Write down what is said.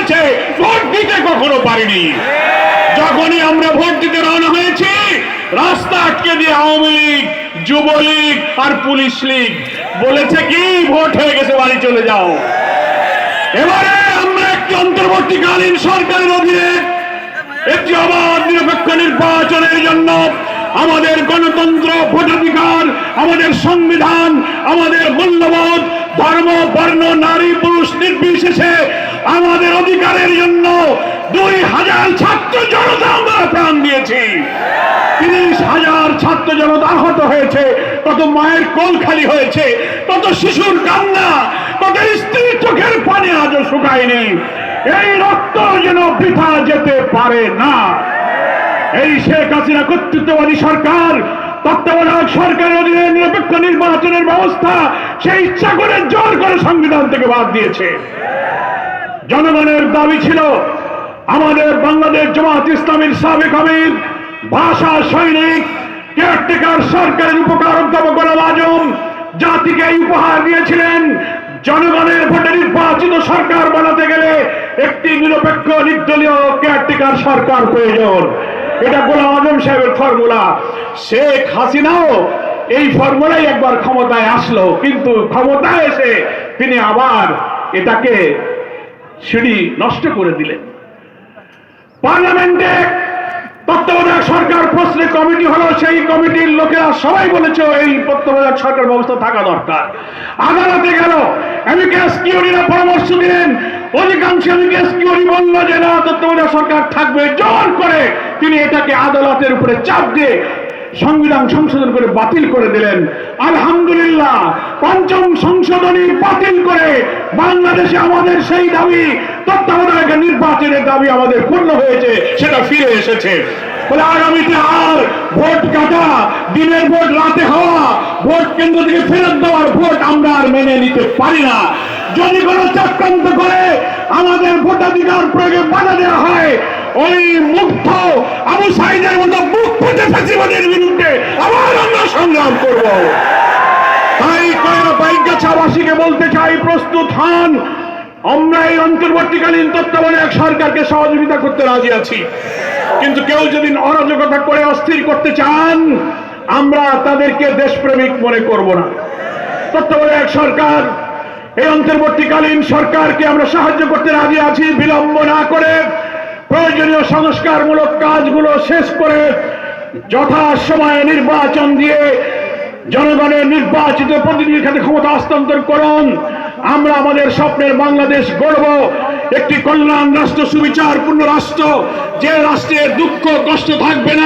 হয়েছে, ভোট দিতে কখনো পারিনি। যখনই আমরা ভোট দিতে রওনা হয়েছি, রাস্তা আটকে দিয়ে আওয়ামী লীগ, যুবলীগ আর পুলিশ লীগ বলেছে কি ভোট হয়ে গেছে, বাড়ি চলে যাও। এবারে আমরা একটি অন্তর্বর্তীকালীন সরকারের অধীনে একটি অবাধ নিরপেক্ষ নির্বাচনের জন্য আমাদের গণতন্ত্র, ভোটাধিকার, আমাদের সংবিধান, আমাদের মূল্যবোধ, ধর্ম, বর্ণ, নারী, পুরুষ নির্বিশেষে আমাদের অধিকারের জন্য 2000 ছাত্র জনতা আমরা প্রাণ দিয়েছি। 30,000 ছাত্র জনতা আহত হয়েছে, কত মায়ের কোল খালি হয়েছে, কত শিশুর কান্না, কত স্ত্রীর চোখের পানি আজও শুকায়নি। এই রক্ত যেন বৃথা যেতে পারে না। এই শেখ হাসিনা কর্তৃত্ববাদী সরকার, তত্ত্বাবধায়ক সরকারের অধীনে নিরপেক্ষ নির্বাচনের ব্যবস্থা সেই ইচ্ছা করে জোর করে সংবিধান থেকে বাদ দিয়েছে। জনগণের দাবি ছিল আমাদের বাংলাদেশ জামাত ইসলামীর সাবেক আমির, ভাষা সৈনিক, কেয়ারটেকার সরকারের উপকার অধ্যাপক গোলাম আজম জাতিকে এই উপহার দিয়েছিলেন, জনগণের ভোটে নির্বাচিত সরকার বানাতে গেলে একটি নিরপেক্ষ নির্দলীয় কেয়ারটেকার সরকার প্রয়োজন। এটা গোলাম আজম সাহেবের ফর্মুলা। শেখ হাসিনাও এই ফর্মুলাই একবার ক্ষমতায় আসলো, কিন্তু ক্ষমতায় এসে তিনি আবার এটাকে সিঁড়ি নষ্ট করে দিলেন। পার্লামেন্টে তত্ত্বাবধায়ক সরকার প্রশ্নে কমিটি হলো, সেই কমিটির লোকেরা সবাই বলেছে এই তত্ত্বাবধায়ক সরকার ব্যবস্থা থাকা দরকার। আদালতে গেল, অ্যামিকাস কিউরিরা পরামর্শ দিলেন, অধিকাংশ অ্যামিকাস কিউরি বলল যে না, তত্ত্বাবধায়ক সরকার থাকবে। জোর করে তিনি এটাকে আদালতের উপরে চাপ দিয়ে সংবিধান সংশোধন করে বাতিল করে দিলেন। আলহামদুলিল্লাহ, পঞ্চম সংশোধনী বাতিল করে বাংলাদেশে আমাদের সেই দাবি, তত্ত্বাবধায়ক নির্বাচনের দাবি আমাদের পূর্ণ হয়েছে, সেটা ফিরে এসেছে। বলে আগামীতে আর ভোট কাটা, দিনের ভোট রাতে হওয়া, ভোট কেন্দ্র থেকে ফেরত দেওয়ার ভোট আমরা আর মেনে নিতে পারি না। যদি কোনো চক্রান্ত করে আমাদের ভোটাধিকার প্রয়োগে বাধা দেওয়া হয়, ওই মুগ্ধ আবু সাইদের মতো বুক ফুটে ফ্যাসিবাদের বিরুদ্ধে আবার আমরা সংগ্রাম করব। তাই বাইগাছাবাসীকে বলতে চাই, প্রস্তুত হন। আমরা এই অন্তর্বর্তীকালীন তত্ত্বাবধায়ক সরকারকে সহযোগিতা করতে রাজি আছি, কিন্তু কেউ যদি অরাজকতা করে অস্থির করতে চান, আমরা তাদেরকে দেশপ্রেমিক মনে করব না। তত্ত্বাবধায়ক সরকার, এই অন্তর্বর্তীকালীন সরকারকে আমরা সাহায্য করতে রাজি আছি। বিলম্ব না করে প্রয়োজনীয় সংস্কারমূলক কাজগুলো শেষ করে যথাসময়ে নির্বাচন দিয়ে জনগণের নির্বাচিত প্রতিনিধির কাছে ক্ষমতা হস্তান্তর করুন। আমরা আমাদের স্বপ্নের বাংলাদেশ গড়ব, একটি কল্যাণ রাষ্ট্র, সুবিচারপূর্ণ রাষ্ট্র, যে রাষ্ট্রের দুঃখ কষ্ট থাকবে না।